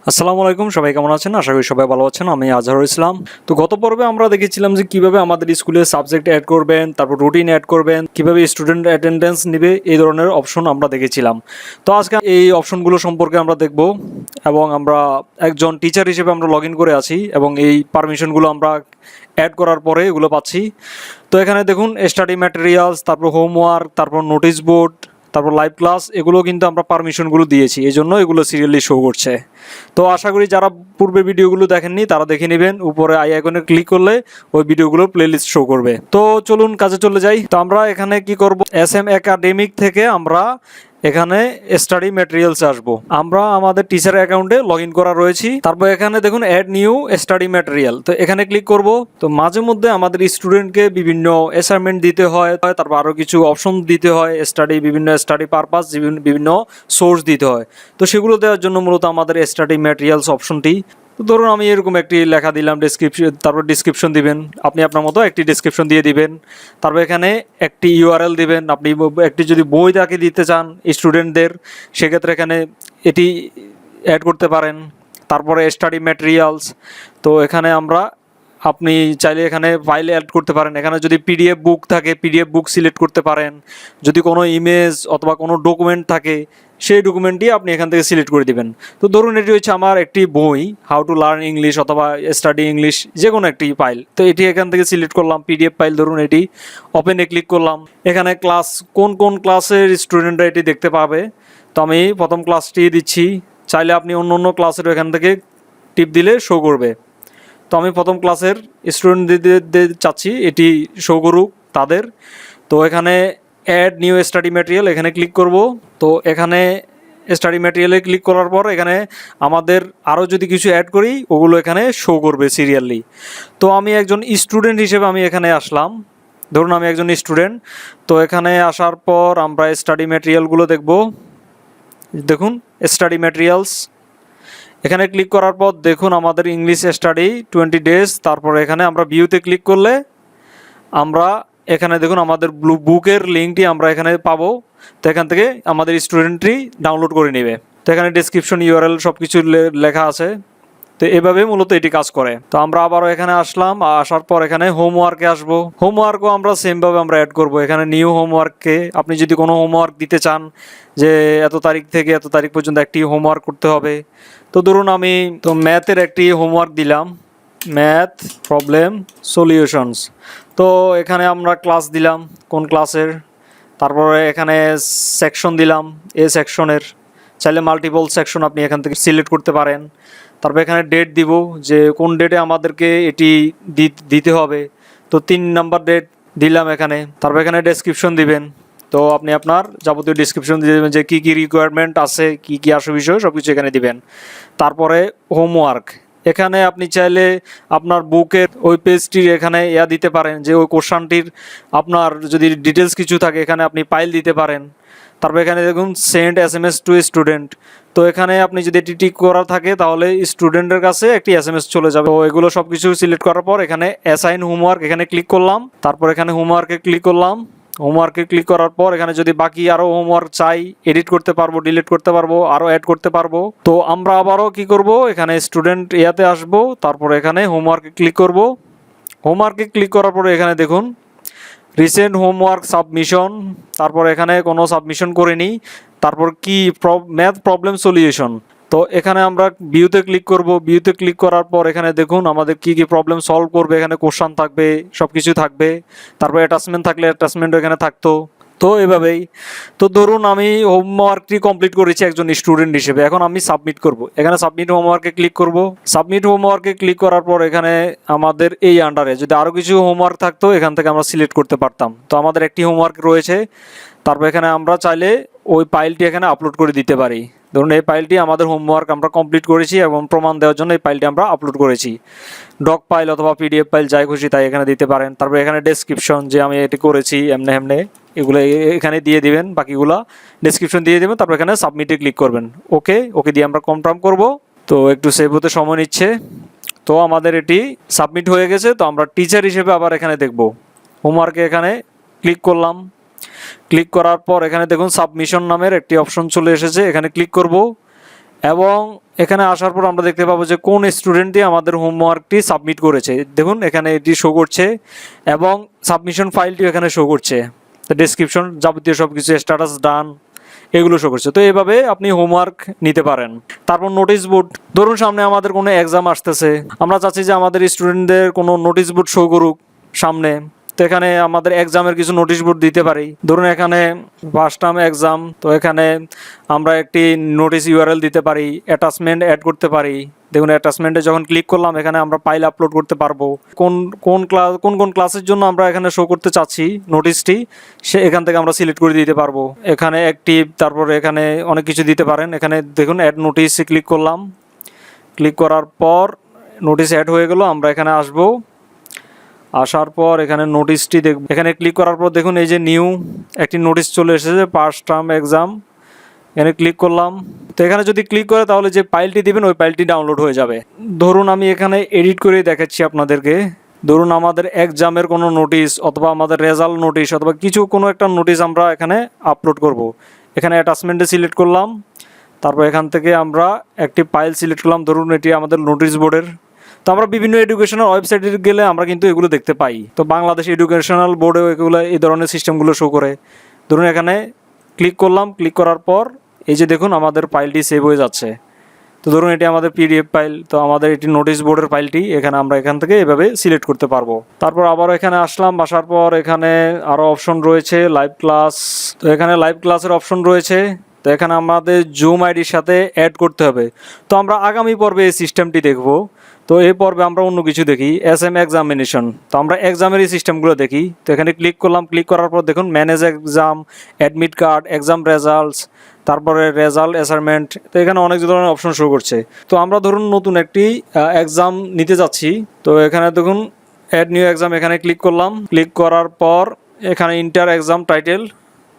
আসসালামু আলাইকুম, সবাই কেমন আছেন? আশা করি সবাই ভালো আছেন। আমি আজহারুল ইসলাম। তো গত পর্বে আমরা দেখেছিলাম যে কিভাবে আমাদের স্কুলে সাবজেক্ট অ্যাড করবেন, তারপর রুটিন অ্যাড করবেন, কিভাবে স্টুডেন্ট অ্যাটেন্ডেন্স নেবে, এই ধরনের অপশন আমরা দেখেছিলাম। তো আজকে এই অপশনগুলো সম্পর্কে আমরা দেখব এবং আমরা একজন টিচার হিসেবে আমরা লগ ইন করে আছি এবং এই পারমিশনগুলো আমরা অ্যাড করার পরে এগুলো পাচ্ছি। তো এখানে দেখুন স্টাডি ম্যাটেরিয়ালস, তারপর হোমওয়ার্ক, তারপর নোটিশ বোর্ড, তারপর লাইভ ক্লাস, এগুলো কিন্তু আমরা পারমিশনগুলো দিয়েছি, এই জন্য এগুলো সিরিয়ালি শো করছে। তো আশা করি যারা পূর্বে ভিডিওগুলো দেখেননি তারা দেখে নেবেন। উপরে আই আইকনে ক্লিক করলে ওই ভিডিওগুলোর প্লেলিস্ট শো করবে। তো চলুন কাজে চলে যাই। তো আমরা এখানে কি করব, SM একাডেমিক থেকে আমরা এখানে স্টাডি ম্যাটেরিয়ালস আসবো। আমরা আমাদের টিচার অ্যাকাউন্টে লগ ইন করা রয়েছি। তারপর এখানে দেখুন অ্যাড নিউ স্টাডি ম্যাটেরিয়াল, তো এখানে ক্লিক করব। তো মাঝে মধ্যে আমাদের স্টুডেন্টকে বিভিন্ন অ্যাসাইনমেন্ট দিতে হয়, তারপর আরও কিছু অপশন দিতে হয়, বিভিন্ন স্টাডি পারপাস, বিভিন্ন সোর্স দিতে হয়। তো সেগুলো দেওয়ার জন্য মূলত আমাদের স্টাডি ম্যাটেরিয়ালস অপশনটি। তো ধরুন আমি এরকম একটি লেখা দিলাম ডেসক্রিপশন, তারপর ডিসক্রিপশন দিবেন, আপনি আপনার মতো একটি ডেসক্রিপশন দিয়ে দিবেন। তারপর এখানে একটি ইউআরএল দিবেন। আপনি একটি যদি বই তাকে দিতে চান স্টুডেন্টদের, সেক্ষেত্রে এখানে এটি অ্যাড করতে পারেন। তারপরে স্টাডি ম্যাটেরিয়ালস, তো এখানে আপনি চাইলে এখানে ফাইল অ্যাড করতে পারেন। এখানে যদি পিডিএফ বুক থাকে পিডিএফ বুক সিলেক্ট করতে পারেন। যদি কোনো ইমেজ অথবা কোনো ডকুমেন্ট থাকে সেই ডকুমেন্টটি আপনি এখান থেকে সিলেক্ট করে দিবেন। তো ধরুন এটি হচ্ছে আমার একটি বই, হাউ টু লার্ন ইংলিশ অথবা স্টাডি ইংলিশ, যে কোনো একটি ফাইল। তো এটি এখান থেকে সিলেক্ট করলাম, পিডিএফ ফাইল, ধরুন এটি ওপেনে ক্লিক করলাম। এখানে ক্লাস, কোন কোন ক্লাসের স্টুডেন্টরা এটি দেখতে পাবে, তো আমি প্রথম ক্লাসটি দিচ্ছি। চাইলে আপনি অন্য অন্য ক্লাসের এখান থেকে টিপ দিলে শো করবে। তো আমি প্রথম ক্লাসের স্টুডেন্টদের চাচ্ছি এটি শো করুক তাদের। তো এখানে অ্যাড নিউ স্টাডি ম্যাটেরিয়াল, এখানে ক্লিক করব। তো এখানে স্টাডি ম্যাটেরিয়ালে ক্লিক করার পর এখানে আমাদের আরও যদি কিছু অ্যাড করি ওগুলো এখানে শো করবে সিরিয়ালি। তো আমি একজন স্টুডেন্ট হিসেবে আমি এখানে আসলাম। ধরুন আমি একজন স্টুডেন্ট। তো এখানে আসার পর আমরা স্টাডি ম্যাটেরিয়ালগুলো দেখব। দেখুন স্টাডি ম্যাটেরিয়ালস, এখানে ক্লিক করার পর দেখুন আমাদের ইংলিশ স্টাডি 20 ডেজ। তারপর এখানে আমরা ভিউতে ক্লিক করলে আমরা এখানে দেখুন আমাদের বুকের লিঙ্কটি আমরা এখানে পাবো। তো এখান থেকে আমাদের স্টুডেন্টটি ডাউনলোড করে নেবে। তো এখানে ডেসক্রিপশন, ইউআরএল সব কিছু লেখা আছে। তো এভাবে মূলত এটি কাজ করে। তো আমরা আবারও এখানে আসলাম, আসার পর এখানে হোমওয়ার্কে আসবো। হোমওয়ার্কও আমরা সেমভাবে আমরা অ্যাড করব। এখানে নিউ হোমওয়ার্ককে আপনি যদি কোনো হোমওয়ার্ক দিতে চান যে এত তারিখ থেকে এত তারিখ পর্যন্ত একটি হোমওয়ার্ক করতে হবে। তো ধরুন আমি তো ম্যাথের একটি হোমওয়ার্ক দিলাম, ম্যাথ প্রবলেম সলিউশনস। তো এখানে আমরা ক্লাস দিলাম, কোন ক্লাসের। তারপরে এখানে সেকশন দিলাম, এ সেকশনের। চাইলে মাল্টিপল সেকশন আপনি এখান থেকে সিলেক্ট করতে পারেন। তারপর এখানে ডেট দিব, যে কোন ডেটে আমাদেরকে এটি দিতে হবে। তো 3 নাম্বার ডেট দিলাম এখানে। তারপর এখানে ডেসক্রিপশন দিবেন। তো আপনি আপনার যাবতীয় ডিসক্রিপশন দিয়ে দেবেন যে কী কী রিকোয়ারমেন্ট আছে, কী কী আসে বিষয় সব কিছু এখানে দিবেন। তারপরে হোমওয়ার্ক, এখানে আপনি চাইলে আপনার বুকের ওই পেজটির এখানে দিতে পারেন, যে ওই কোশ্চানটির আপনার যদি ডিটেলস কিছু থাকে এখানে আপনি ফাইল দিতে পারেন। তারপর এখানে দেখুন সেন্ড SMS টু স্টুডেন্ট। তো এখানে আপনি যদি এটি টিক করা থাকে তাহলে স্টুডেন্টের কাছে একটি SMS চলে যাবে। তো এগুলো সব কিছু সিলেক্ট করার পর এখানে অ্যাসাইন হোমওয়ার্ক, এখানে ক্লিক করলাম। তারপর এখানে হোমওয়ার্কে ক্লিক করলাম। হোমওয়ার্কে ক্লিক করার পর এখানে যদি বাকি আরও হোমওয়ার্ক চাই এডিট করতে পারবো, ডিলিট করতে পারবো, আরও অ্যাড করতে পারবো। তো আমরা আবারও কি করব, এখানে স্টুডেন্ট আসবো। তারপর এখানে হোমওয়ার্কে ক্লিক করব। হোমওয়ার্কে ক্লিক করার পরে এখানে দেখুন রিসেন্ট হোমওয়ার্ক সাবমিশন। তারপর এখানে কোনো সাবমিশন করিনি। তারপর কি ম্যাথ প্রবলেম সলিউশন। তো এখানে আমরা ভিউতে ক্লিক করব। ভিউতে ক্লিক করার পর এখানে দেখুন আমাদের কি কি প্রবলেম সলভ করবে, এখানে কোশ্চান থাকবে, সব কিছু থাকবে। তারপর অ্যাটাচমেন্ট থাকলে অ্যাটাচমেন্টও এখানে থাকতো। তো এভাবেই। তো ধরুন আমি হোমওয়ার্কটি কমপ্লিট করেছি একজন স্টুডেন্ট হিসেবে, এখন আমি সাবমিট করব। এখানে সাবমিট হোমওয়ার্কে ক্লিক করব। সাবমিট হোমওয়ার্কে ক্লিক করার পর এখানে আমাদের এই আন্ডারে যদি আরও কিছু হোমওয়ার্ক থাকতো এখান থেকে আমরা সিলেক্ট করতে পারতাম। তো আমাদের একটি হোমওয়ার্ক রয়েছে। তারপর এখানে আমরা চাইলে ওই ফাইলটি এখানে আপলোড করে দিতে পারি। ধরুন এই ফাইলটি আমাদের হোমওয়ার্ক আমরা কমপ্লিট করেছি এবং প্রমাণ দেওয়ার জন্য এই ফাইলটি আমরা আপলোড করেছি। ডক ফাইল অথবা PDF ফাইল যাই খুশি তাই এখানে দিতে পারেন। তারপর এখানে ডেসক্রিপশন, যে আমি এটি করেছি এমনি এমনি, এগুলো এখানে দিয়ে দিবেন, বাকিগুলো ডেসক্রিপশন দিয়ে দেবেন। তারপর এখানে সাবমিটে ক্লিক করবেন। ওকে দিয়ে আমরা কনফার্ম করব। তো একটু সেভ হতে সময় নিচ্ছে। তো আমাদের এটি সাবমিট হয়ে গেছে। তো আমরা টিচার হিসেবে আবার এখানে দেখব। হোমওয়ার্কে এখানে ক্লিক করলাম। ক্লিক করার পর এখানে দেখুন সাবমিশন নামের একটি অপশন চলে এসেছে, এখানে ক্লিক করব। এবং এখানে আসার পর আমরা দেখতে পাবো যে কোন স্টুডেন্টটি আমাদের হোমওয়ার্কটি সাবমিট করেছে। দেখুন এখানে এটি শো করছে এবং সাবমিশন ফাইলটি এখানে শো করছে, তো ডেসক্রিপশন যাবতীয় সব কিছু, স্ট্যাটাস ডান, এগুলো শো করছে। তো এভাবে আপনি হোমওয়ার্ক নিতে পারেন। তারপর নোটিশ বোর্ড, ধরুন সামনে আমাদের কোনো এক্সাম আসতেছে, আমরা চাচ্ছি যে আমাদের স্টুডেন্টদের কোনো নোটিশ বোর্ড শো করুক সামনে, তো এখানে আমাদের এক্সামের কিছু নোটিশ বোর্ড দিতে পারি। ধরুন এখানে ফার্স্ট টার্ম এক্সাম, তো এখানে আমরা একটি নোটিশ ইউআরএল দিতে পারি, অ্যাটাচমেন্ট অ্যাড করতে পারি। দেখুন অ্যাটাচমেন্টে যখন ক্লিক করলাম এখানে আমরা ফাইল আপলোড করতে পারবো, কোন ক্লাসের জন্য আমরা এখানে শো করতে চাচ্ছি নোটিশটি, সে এখান থেকে আমরা সিলেক্ট করে দিতে পারবো। এখানে অ্যাক্টিভ, তারপর এখানে অনেক কিছু দিতে পারেন। এখানে দেখুন অ্যাড নোটিশে ক্লিক করলাম, ক্লিক করার পর নোটিশ অ্যাড হয়ে গেল। আমরা এখানে আসবো, আসার পর এখানে নোটিশটি দেখব। এখানে ক্লিক করার পর দেখুন এই যে নিউ একটি নোটিশ চলে এসেছে, ফার্স্ট টার্ম এক্সাম, এখানে ক্লিক করলাম। তো এখানে যদি ক্লিক করে তাহলে যে ফাইলটি দিবেন ওই ফাইলটি ডাউনলোড হয়ে যাবে। ধরুন আমি এখানে এডিট করে দেখাচ্ছি আপনাদেরকে। ধরুন আমাদের এক্সামের কোনো নোটিশ অথবা আমাদের রেজাল্ট নোটিশ অথবা কোনো একটা নোটিশ আমরা এখানে আপলোড করব। এখানে অ্যাটাচমেন্টে সিলেক্ট করলাম, তারপর এখান থেকে আমরা একটি ফাইল সিলেক্ট করলাম। ধরুন এটি আমাদের নোটিশ বোর্ডের। তো আমরা বিভিন্ন এডুকেশনাল ওয়েবসাইটে গেলে আমরা কিন্তু এগুলো দেখতে পাই। তো বাংলাদেশ এডুকেশনাল বোর্ডেও এগুলো এই ধরনের সিস্টেমগুলো শো করে। ধরুন এখানে ক্লিক করলাম, ক্লিক করার পর এই যে দেখুন আমাদের ফাইলটি সেভ হয়ে যাচ্ছে। তো ধরুন এটি আমাদের পিডিএফ ফাইল, তো আমাদের এটি নোটিশ বোর্ডের ফাইলটি এখানে আমরা এখান থেকে এভাবে সিলেক্ট করতে পারবো। তারপর আবার এখানে আসলাম, আসার পর এখানে আরও অপশন রয়েছে লাইভ ক্লাস। তো এখানে লাইভ ক্লাসের অপশন রয়েছে। তো এখানে আমাদের জুম আইডির সাথে অ্যাড করতে হবে। তো আমরা আগামী পর্বে এই সিস্টেমটি দেখব। তো এই পর্বে আমরা অন্য কিছু দেখি, SM এক্সামিনেশন। তো আমরা এক্সামের এই সিস্টেমগুলো দেখি। তো এখানে ক্লিক করলাম, ক্লিক করার পর দেখুন manage exam, admit card, exam results, তারপরে রেজাল্ট অ্যাসাইনমেন্ট। তো এখানে অনেক ধরনের অপশন শো করছে। তো আমরা ধরুন নতুন একটি এক্সাম নিতে যাচ্ছি। তো এখানে দেখুন অ্যাড নিউ এক্সাম, এখানে ক্লিক করলাম, ক্লিক করার পর এখানে ইন্টার এক্সাম টাইটেল।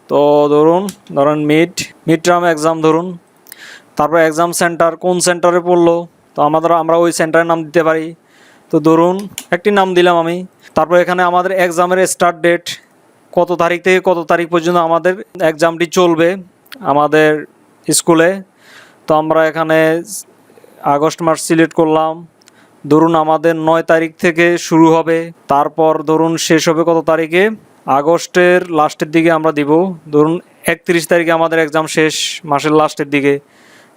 তো ধরুন মিড টার্ম এক্সাম ধরুন, তারপর এক্সাম সেন্টার, কোন সেন্টারে পড়লো, তো আমরা ওই সেন্টারের নাম দিতে পারি। তো ধরুন একটি নাম দিলাম আমি। তারপর এখানে আমাদের এক্সামের স্টার্ট ডেট, কত তারিখ থেকে কত তারিখ পর্যন্ত আমাদের এক্সামটি চলবে আমাদের স্কুলে। তো আমরা এখানে আগস্ট মাস সিলেক্ট করলাম। ধরুন আমাদের 9 তারিখ থেকে শুরু হবে, তারপর ধরুন শেষ হবে কত তারিখে, আগস্টের লাস্টের দিকে আমরা দিব। ধরুন 31 তারিখে আমাদের এক্সাম শেষ, মাসের লাস্টের দিকে।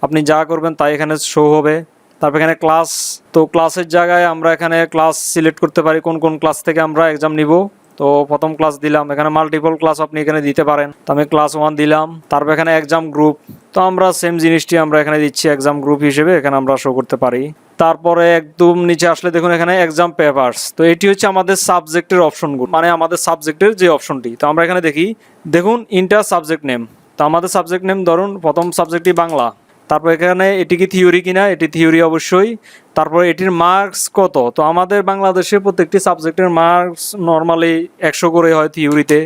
আপনি যা করবেন তাই এখানে শো হবে। তারপর এখানে ক্লাস, তো ক্লাসের জায়গায় আমরা এখানে ক্লাস সিলেক্ট করতে পারি, কোন ক্লাস থেকে আমরা এক্সাম নিব। তো প্রথম ক্লাস দিলাম, এখানে মাল্টিপল ক্লাস আপনি এখানে দিতে পারেন। তো আমি ক্লাস 1 দিলাম। তারপর এখানে এক্সাম গ্রুপ, তো আমরা সেম জিনিসটি আমরা এখানে দিচ্ছি এক্সাম গ্রুপ হিসেবে, এখানে আমরা শো করতে পারি। তারপরে একদম নিচে আসলে দেখুন এখানে এক্সাম পেপারস। তো এটি হচ্ছে আমাদের সাবজেক্টের অপশনগুলো, মানে আমাদের সাবজেক্টের যে অপশনটি। তো আমরা এখানে দেখি, দেখুন ইন্টার সাবজেক্ট নেম। তো আমাদের সাবজেক্ট নেম ধরুন প্রথম সাবজেক্টটি বাংলা। তারপর এখানে এটি কি থিওরি কিনা, এটি থিওরি অবশ্যই। তারপর এটির মার্কস কত। তো আমাদের বাংলাদেশে প্রত্যেকটি সাবজেক্টের মার্কস নর্মালি 100 করে হয় থিওরিতে।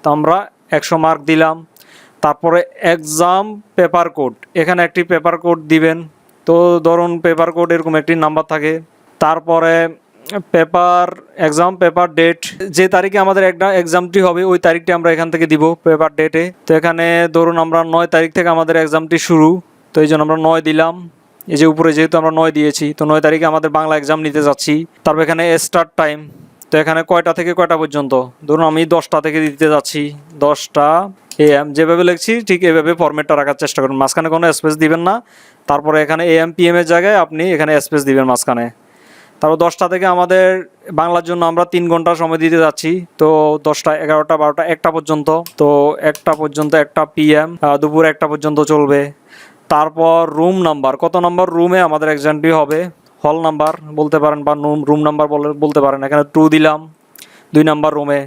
তো আমরা 100 মার্ক দিলাম। তারপরে এক্সাম পেপার কোড, এখানে একটি পেপার কোড দিবেন। তো ধরুন পেপার কোড এরকম একটি নাম্বার থাকে। তারপরে এক্সাম পেপার ডেট, যে তারিখে আমাদের একটা এক্সামটি হবে ওই তারিখটি আমরা এখান থেকে দিব পেপার ডেটে। তো এখানে ধরুন আমরা 9 তারিখ থেকে আমাদের এক্সামটি শুরু, তো এই জন্য আমরা 9 দিলাম। এই যে উপরে যেহেতু আমরা 9 দিয়েছি, তো 9 তারিখে আমাদের বাংলা এক্সাম নিতে যাচ্ছি। তারপর এখানে স্টার্ট টাইম, তো এখানে কয়টা থেকে কয়টা পর্যন্ত, ধরুন আমি 10টা থেকে দিতে যাচ্ছি, 10টা AM। যেভাবে লিখছি ঠিক এভাবে ফরম্যাটটা রাখার চেষ্টা করুন, মাঝখানে কোনো স্পেস দিবেন না। তারপরে এখানে AM PM এর জায়গায় আপনি এখানে স্পেস দিবেন মাঝখানে। তারপর 10টা থেকে আমাদের বাংলার জন্য আমরা 3 ঘন্টা সময় দিতে যাচ্ছি। তো 10টা 11টা 12টা 1টা পর্যন্ত, তো 1টা পর্যন্ত, 1টা PM, দুপুর 1টা পর্যন্ত চলবে। তারপর রুম নাম্বার, কত নম্বর রুমে আমাদের এক্সামটি হবে, হল নাম্বার বলতে পারেন বা রুম নাম্বার বলতে পারেন। এখানে 2 দিলাম, 2 নাম্বার রুমে।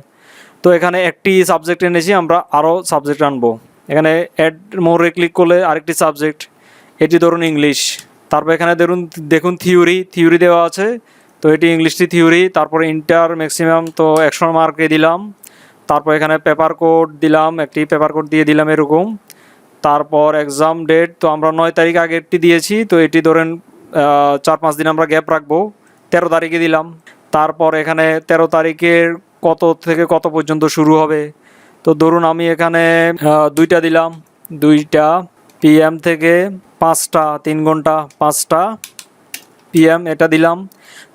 তো এখানে একটি সাবজেক্ট এনেছি, আমরা আরও সাবজেক্ট আনবো। এখানে অ্যাড মোরে ক্লিক করলে আরেকটি সাবজেক্ট, এটি ধরুন ইংলিশ। তারপর এখানে দেখুন থিওরি দেওয়া আছে, তো এটি ইংলিশটি থিওরি। তারপরে ইন্টার ম্যাক্সিমাম, তো 100 মার্কে দিলাম। তারপর এখানে পেপার কোড দিলাম, একটি পেপার কোড দিয়ে দিলাম এরকম। তারপর এক্সাম ডেট, তো আমরা 9 তারিখ আগেরটি দিয়েছি, তো এটি ধরেন 4-5 দিন আমরা গ্যাপ রাখবো, 13 তারিখে দিলাম। তারপর এখানে 13 তারিখের কত থেকে কত পর্যন্ত শুরু হবে, তো ধরুন আমি এখানে 2টা দিলাম, 2টা। PM থেকে 5টা 3 ঘন্টা 5টা PM এটা দিলাম।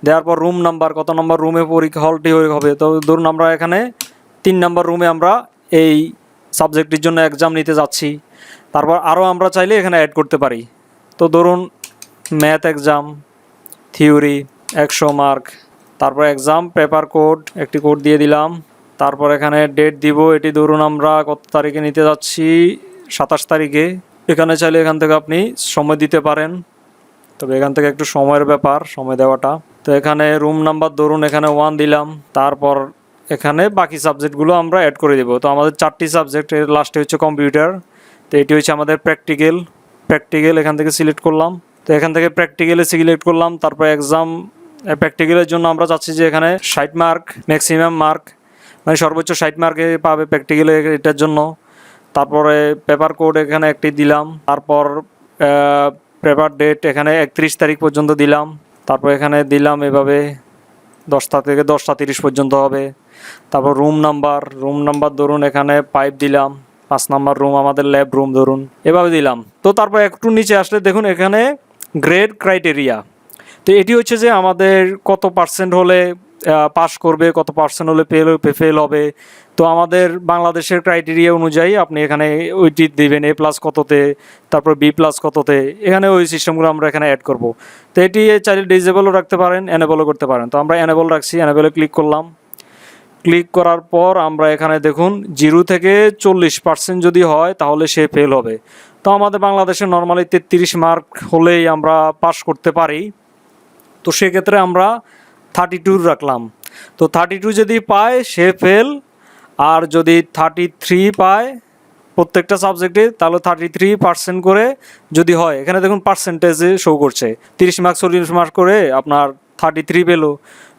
দেওয়ার পর রুম নাম্বার, কত নম্বর রুমে পরীক্ষা হলটি হবে। তো ধরুন আমরা এখানে 3 নম্বর রুমে আমরা এই সাবজেক্টের জন্য এক্সাম নিতে যাচ্ছি। তারপর আরও আমরা চাইলে এখানে অ্যাড করতে পারি। তো ধরুন ম্যাথ এক্সাম থিওরি 100 মার্ক, তারপর এক্সাম পেপার কোড একটি কোড দিয়ে দিলাম। তারপর এখানে ডেট দিব, এটি ধরুন আমরা কত তারিখে নিতে যাচ্ছি, 27 তারিখে। এখানে চাইলে এখান থেকে আপনি সময় দিতে পারেন, তবে এখান থেকে একটু সময়ের ব্যাপার, সময় দেওয়াটা। তো এখানে রুম নাম্বার ধরুন এখানে 1 দিলাম। তারপর এখানে বাকি সাবজেক্টগুলো আমরা অ্যাড করে দেবো। তো আমাদের 4টি সাবজেক্ট, এর লাস্টে হচ্ছে কম্পিউটার। তো এটি হচ্ছে আমাদের প্র্যাকটিক্যাল এখান থেকে সিলেক্ট করলাম। তো এখান থেকে প্র্যাকটিক্যালে সিলেক্ট করলাম। তারপর এক্সাম প্র্যাকটিক্যালের জন্য আমরা চাচ্ছি যে এখানে 60 মার্ক ম্যাক্সিমাম মার্ক, মানে সর্বোচ্চ 60 মার্কে পাবে প্র্যাকটিক্যালে, এটার জন্য। তারপরে পেপার কোড এখানে একটি দিলাম। তারপর পেপার ডেট এখানে 31 তারিখ পর্যন্ত দিলাম। তারপর এখানে দিলাম এভাবে 10টা থেকে 10টা 30 পর্যন্ত হবে। তারপর রুম নাম্বার ধরুন এখানে 5 দিলাম। 5 নাম্বার রুম আমাদের ল্যাব রুম ধরুন, এভাবে দিলাম। তো তারপর একটু নিচে আসলে দেখুন এখানে গ্রেড ক্রাইটেরিয়া। তো এটি হচ্ছে যে আমাদের কত পার্সেন্ট হলে পাস করবে, কত পার্সেন্ট হলে ফেল হবে। তো আমাদের বাংলাদেশের ক্রাইটেরিয়া অনুযায়ী আপনি এখানে ওইটি দেবেন, A+ কততে, তারপর B+ কততে, এখানে ওই সিস্টেমগুলো আমরা এখানে অ্যাড করব। তো এটি চাইলে ডিসেবলও রাখতে পারেন, এনেবলও করতে পারেন। তো আমরা এনেবল রাখছি, এনেবলে ক্লিক করলাম। ক্লিক করার পর আমরা এখানে দেখুন 0 থেকে 40% যদি হয় তাহলে সে ফেল হবে। তো আমাদের বাংলাদেশে নর্মালি 33 মার্ক হলেই আমরা পাস করতে পারি। তো সেক্ষেত্রে আমরা 32 রাখলাম। তো 32 যদি পায় সে ফেল, আর যদি 33 পায় প্রত্যেকটা সাবজেক্টে তাহলে 33% করে যদি হয়, এখানে দেখুন পার্সেন্টেজে শো করছে 30 মার্ক 40 মার্ক করে আপনার 33 পেলো।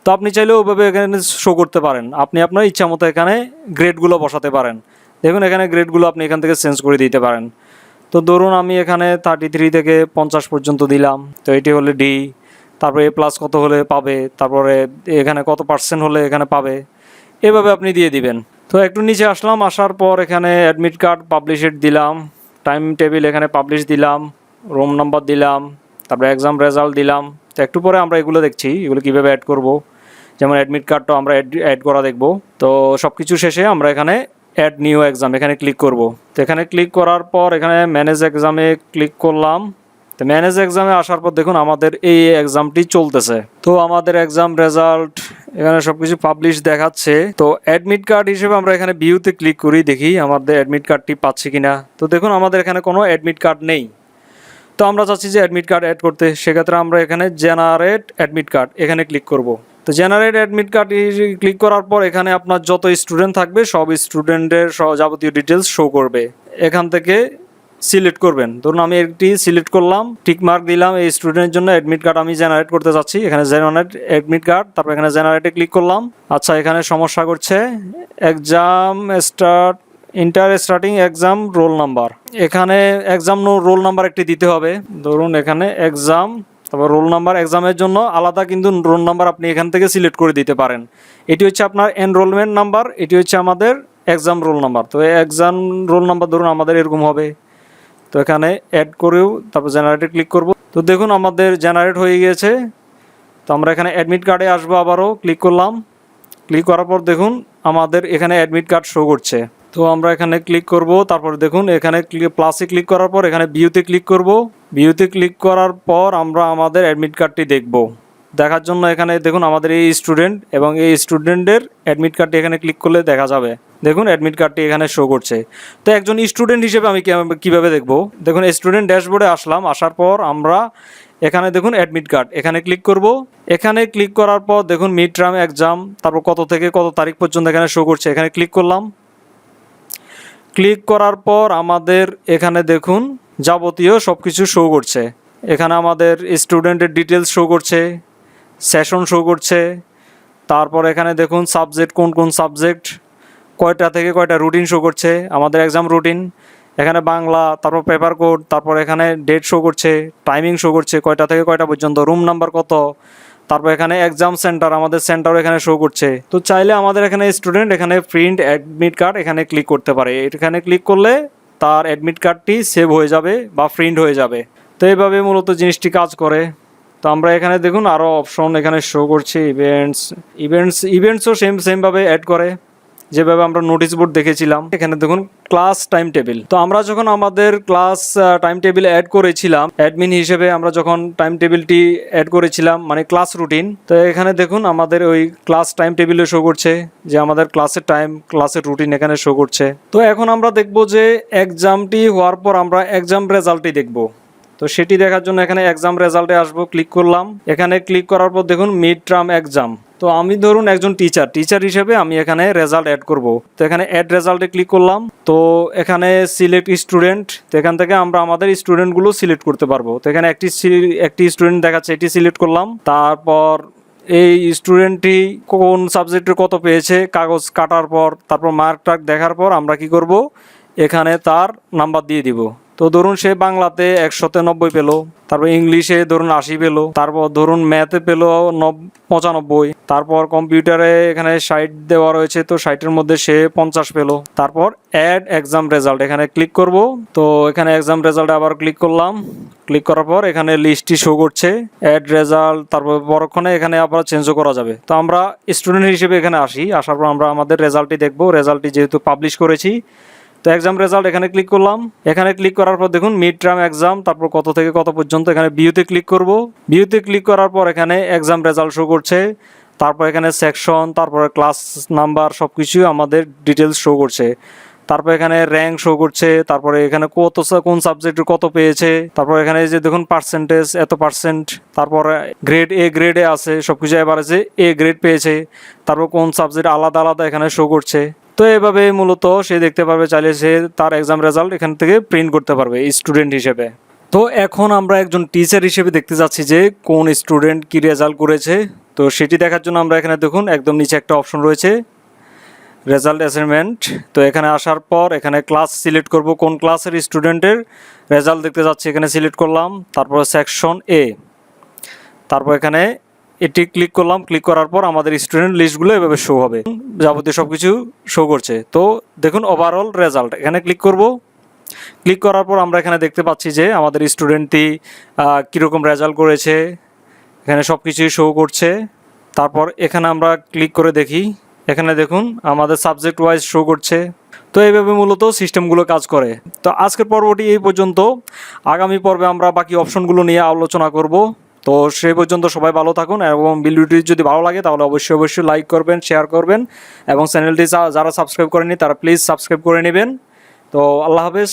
তো আপনি চাইলে ওইভাবে এখানে শো করতে পারেন, আপনি আপনার ইচ্ছা মতো এখানে গ্রেডগুলো বসাতে পারেন। দেখুন এখানে গ্রেডগুলো আপনি এখান থেকে চেঞ্জ করে দিতে পারেন। তো ধরুন আমি এখানে 33 থেকে 50 পর্যন্ত দিলাম। তো এটি হলে ডি। তারপরে A+ কত হলে পাবে, তারপরে এখানে কত পার্সেন্ট হলে এখানে পাবে, এভাবে আপনি দিয়ে দিবেন। তো একটু নিচে আসলাম, আসার পর এখানে অ্যাডমিট কার্ড পাবলিশেড দিলাম, টাইম টেবিল এখানে পাবলিশ দিলাম, রুম নাম্বার দিলাম, তারপরে এক্সাম রেজাল্ট দিলাম। তো একটু পরে আমরা এগুলো দেখছি এগুলো কীভাবে অ্যাড করব। যেমন অ্যাডমিট কার্ডটা আমরা অ্যাড করা দেখব। তো সব কিছু শেষে আমরা এখানে অ্যাড নিউ এক্সাম এখানে ক্লিক করব। তো এখানে ক্লিক করার পর এখানে ম্যানেজ এক্সামে ক্লিক করলাম। তো ম্যানেজ এক্সামে আসার পর দেখুন আমাদের এই এক্সামটি চলতেছে। তো আমাদের এক্সাম রেজাল্ট এখানে সব কিছু পাবলিশ দেখাচ্ছে। তো অ্যাডমিট কার্ড হিসেবে আমরা এখানে ভিউতে ক্লিক করি, দেখি আমাদের অ্যাডমিট কার্ডটি পাচ্ছি কিনা। তো দেখুন আমাদের এখানে কোনো অ্যাডমিট কার্ড নেই। তো আমরা চাচ্ছি যে অ্যাডমিট কার্ড অ্যাড করতে, সেক্ষেত্রে আমরা এখানে জেনারেট অ্যাডমিট কার্ড এখানে ক্লিক করব। তো জেনারেট অ্যাডমিট কার্ড ক্লিক করার পর এখানে আপনার যত স্টুডেন্ট থাকবে সব স্টুডেন্টের যাবতীয় ডিটেলস শো করবে। এখান থেকে সিলেক্ট করবেন। ধরুন আমি একটি সিলেক্ট করলাম, টিক মার্ক দিলাম, এই স্টুডেন্টের জন্য অ্যাডমিট কার্ড আমি জেনারেট করতে চাচ্ছি। এখানে জেনারেট অ্যাডমিট কার্ড, তারপর এখানে জেনারেটে ক্লিক করলাম। আচ্ছা এখানে সমস্যা করছে, exam starting exam roll number, এখানে এক্সাম রোল নাম্বার একটি দিতে হবে। ধরুন এখানে এক্সাম, তারপর রোল নাম্বার, এক্সামের জন্য আলাদা কিন্তু রোল নাম্বার আপনি এখান থেকে সিলেক্ট করে দিতে পারেন। এটি হচ্ছে আপনার এনরোলমেন্ট নাম্বার, এটি হচ্ছে আমাদের এক্সাম রোল নাম্বার। তো এক্সাম রোল নাম্বার ধরুন আমাদের এরকম হবে। তো এখানে অ্যাড করেও তারপর জেনারেটে ক্লিক করব। তো দেখুন আমাদের জেনারেট হয়ে গিয়েছে। তো আমরা এখানে অ্যাডমিট কার্ডে আসবো, আবারও ক্লিক করলাম। ক্লিক করার পর দেখুন আমাদের এখানে অ্যাডমিট কার্ড শো করছে। তো আমরা এখানে ক্লিক করব। তারপর দেখুন এখানে প্লাসে ক্লিক করার পর এখানে ভিউতে ক্লিক করব। ভিউতে ক্লিক করার পর আমরা আমাদের অ্যাডমিট কার্ডটি দেখব। দেখার জন্য এখানে দেখুন আমাদের এই স্টুডেন্ট এবং এই স্টুডেন্টের অ্যাডমিট কার্ডটি এখানে ক্লিক করলে দেখা যাবে। দেখুন অ্যাডমিট কার্ডটি এখানে শো করছে। তো একজন স্টুডেন্ট হিসেবে আমি কীভাবে দেখব, দেখুন স্টুডেন্ট ড্যাশবোর্ডে আসলাম। আসার পর আমরা এখানে দেখুন অ্যাডমিট কার্ড এখানে ক্লিক করব। এখানে ক্লিক করার পর দেখুন মিড টার্ম এক্সাম, তারপর কত থেকে কত তারিখ পর্যন্ত এখানে শো করছে, এখানে ক্লিক করলাম। ক্লিক করার পর আমাদের এখানে দেখুন যাবতীয় সব কিছু শো করছে। এখানে আমাদের স্টুডেন্টের ডিটেলস শো করছে, সেশন শো করছে, তারপর এখানে দেখুন সাবজেক্ট কোন কোন সাবজেক্ট, কয়টা থেকে কয়টা রুটিন শো করছে, আমাদের এক্সাম রুটিন, এখানে বাংলা, তারপর পেপার কোড, তারপর এখানে ডেট শো করছে, টাইমিং শো করছে কয়টা থেকে কয়টা পর্যন্ত, রুম নাম্বার কত, তারপর এখানে এক্সাম সেন্টার, আমাদের সেন্টার এখানে শো করছে। তো চাইলে আমাদের এখানে স্টুডেন্ট এখানে প্রিন্ট অ্যাডমিট কার্ড এখানে ক্লিক করতে পারে। এখানে ক্লিক করলে তার অ্যাডমিট কার্ডটি সেভ হয়ে যাবে বা প্রিন্ট হয়ে যাবে। তো এইভাবে মূলত জিনিসটি কাজ করে। তো আমরা এখানে দেখুন আরও অপশন এখানে শো করছে, ইভেন্টসও সেমভাবে অ্যাড করে যেভাবে আমরা নোটিশ বোর্ড দেখেছিলাম। এখানে দেখুন ক্লাস টাইম টেবিল। তো আমরা যখন আমাদের ক্লাস টাইম টেবিল অ্যাড করেছিলাম অ্যাডমিন হিসেবে, আমরা যখন টাইম টেবিলটি অ্যাড করেছিলাম মানে ক্লাস রুটিন, তো এখানে দেখুন আমাদের ওই ক্লাস টাইম টেবিলে শো করছে যে আমাদের ক্লাসের টাইম, ক্লাসের রুটিন এখানে শো করছে। তো এখন আমরা দেখব যে এক্সামটি হওয়ার পর আমরা এক্সাম রেজাল্টটি দেখব। তো সেটি দেখার জন্য এখানে এক্সাম রেজাল্টে আসবো, ক্লিক করলাম। এখানে ক্লিক করার পর দেখুন মিড টার্ম এক্সাম। তো আমি ধরুন একজন টিচার হিসেবে আমি এখানে রেজাল্ট অ্যাড করব। তো এখানে অ্যাড রেজাল্টে ক্লিক করলাম। তো এখানে সিলেক্ট স্টুডেন্ট, তো এখান থেকে আমরা আমাদের স্টুডেন্টগুলো সিলেক্ট করতে পারবো। তো এখানে একটি স্টুডেন্ট দেখাচ্ছে, এটি সিলেক্ট করলাম। তারপর এই স্টুডেন্টটি কোন সাবজেক্টে কত পেয়েছে কাগজ কাটার পর, তারপর মার্ক টার্ক দেখার পর আমরা কি করব, এখানে তার নাম্বার দিয়ে দিব। তো ধরুন সে বাংলাতে 100-তে 90 পেলো, তারপর ইংলিশে ধরুন 80 পেলো, তারপর ধরুন ম্যাথে পেলো 95, তারপর কম্পিউটারে এখানে 60 দেওয়া রয়েছে, তো 60-এর মধ্যে সে 50 পেলো। তারপর অ্যাড এক্সাম রেজাল্ট এখানে ক্লিক করব। তো এখানে এক্সাম রেজাল্টে আবার ক্লিক করলাম। ক্লিক করার পর এখানে লিস্টটি শো করছে অ্যাড রেজাল্ট, তারপর পরক্ষণে এখানে আবার চেঞ্জও করা যাবে। তো আমরা স্টুডেন্ট হিসেবে এখানে আসার পর আমরা আমাদের রেজাল্টটি দেখব। রেজাল্টটি যেহেতু পাবলিশ করেছি, তো এক্সাম রেজাল্ট এখানে ক্লিক করলাম। এখানে ক্লিক করার পর দেখুন মিড টার্ম এক্সাম, তারপর কত থেকে কত পর্যন্ত, এখানে ভিউতে ক্লিক করব। ভিউতে ক্লিক করার পর এখানে এক্সাম রেজাল্ট শো করছে, তারপর এখানে সেকশন, তারপরে ক্লাস নাম্বার সব কিছুই আমাদের ডিটেলস শো করছে। তারপর এখানে র্যাঙ্ক শো করছে, তারপরে এখানে কোন সাবজেক্টে কত পেয়েছে, তারপর এখানে যে দেখুন পার্সেন্টেজ এত পার্সেন্ট, তারপর গ্রেডে আছে সবকিছু, এবার আছে এ গ্রেড পেয়েছে, তারপর কোন সাবজেক্ট আলাদা আলাদা এখানে শো করছে। তো এভাবে মূলত সে দেখতে পারবে, চাইলে সে তার এক্সাম রেজাল্ট এখান থেকে প্রিন্ট করতে পারবে স্টুডেন্ট হিসেবে। তো এখন আমরা একজন টিচার হিসেবে দেখতে যাচ্ছি যে কোন স্টুডেন্ট কি রেজাল্ট করেছে। তো সেটি দেখার জন্য আমরা এখানে দেখুন একদম নিচে একটা অপশন রয়েছে রেজাল্ট অ্যাসাইনমেন্ট। তো এখানে আসার পর এখানে ক্লাস সিলেক্ট করব, কোন ক্লাসের স্টুডেন্টের রেজাল্ট দেখতে যাচ্ছি, এখানে সিলেক্ট করলাম। তারপর সেকশন এ, তারপর এখানে এটি ক্লিক করলাম। ক্লিক করার পর আমাদের স্টুডেন্ট লিস্টগুলো এভাবে শো হবে, যাবতীয় সব কিছু শো করছে। তো দেখুন ওভারঅল রেজাল্ট, এখানে ক্লিক করব। ক্লিক করার পর আমরা এখানে দেখতে পাচ্ছি যে আমাদের স্টুডেন্টটি কীরকম রেজাল্ট করেছে, এখানে সব কিছুই শো করছে। তারপর এখানে আমরা ক্লিক করে দেখি, এখানে দেখুন আমাদের সাবজেক্ট ওয়াইজ শো করছে। তো এইভাবে মূলত সিস্টেমগুলো কাজ করে। তো আজকের পর্বটি এই পর্যন্ত। আগামী পর্বে আমরা বাকি অপশনগুলো নিয়ে আলোচনা করব। তো সেই পর্যন্ত সবাই ভালো থাকুন, এবং ভিডিওটি যদি ভালো লাগে তাহলে অবশ্যই লাইক করবেন, শেয়ার করবেন, এবং চ্যানেলটি যারা সাবস্ক্রাইব করেনি তারা প্লিজ সাবস্ক্রাইব করে নেবেন। তো আল্লাহ হাফেজ।